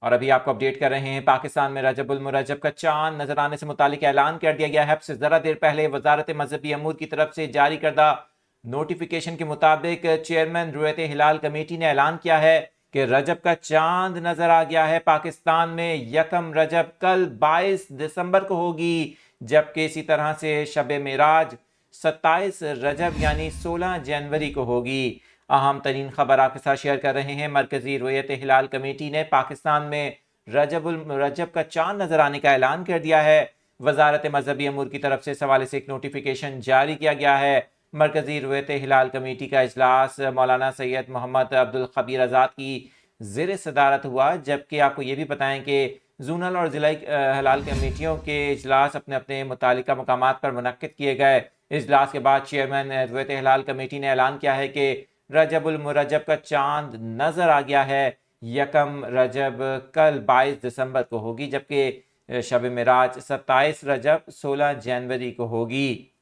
اور ابھی آپ کو اپڈیٹ کر رہے ہیں، پاکستان میں رجب المرجب کا چاند نظر آنے سے متعلق اعلان کر دیا گیا ہے۔ اب سے ذرا دیر پہلے وزارت مذہبی امور کی طرف سے جاری کردہ نوٹیفیکیشن کے مطابق چیئرمین رؤیت ہلال کمیٹی نے اعلان کیا ہے کہ رجب کا چاند نظر آ گیا ہے پاکستان میں۔ یکم رجب کل 22 دسمبر کو ہوگی، جبکہ اسی طرح سے شب معراج 27 رجب یعنی 16 جنوری کو ہوگی۔ اہم ترین خبر آپ کے ساتھ شیئر کر رہے ہیں۔ مرکزی رؤیت ہلال کمیٹی نے پاکستان میں رجب المرجب کا چاند نظر آنے کا اعلان کر دیا ہے۔ وزارت مذہبی امور کی طرف سے اس حوالے سے ایک نوٹیفیکیشن جاری کیا گیا ہے۔ مرکزی رؤیت ہلال کمیٹی کا اجلاس مولانا سید محمد عبدالخبیر آزاد کی زیر صدارت ہوا، جبکہ آپ کو یہ بھی بتائیں کہ زونل اور ضلعی ہلال کمیٹیوں کے اجلاس اپنے اپنے متعلقہ مقامات پر منعقد کیے گئے۔ اجلاس کے بعد چیئرمین رؤیت ہلال کمیٹی نے اعلان کیا ہے کہ رجب المرجب کا چاند نظر آ گیا ہے۔ یکم رجب کل 22 دسمبر کو ہوگی، جبکہ شب معراج 27 رجب 16 جنوری کو ہوگی۔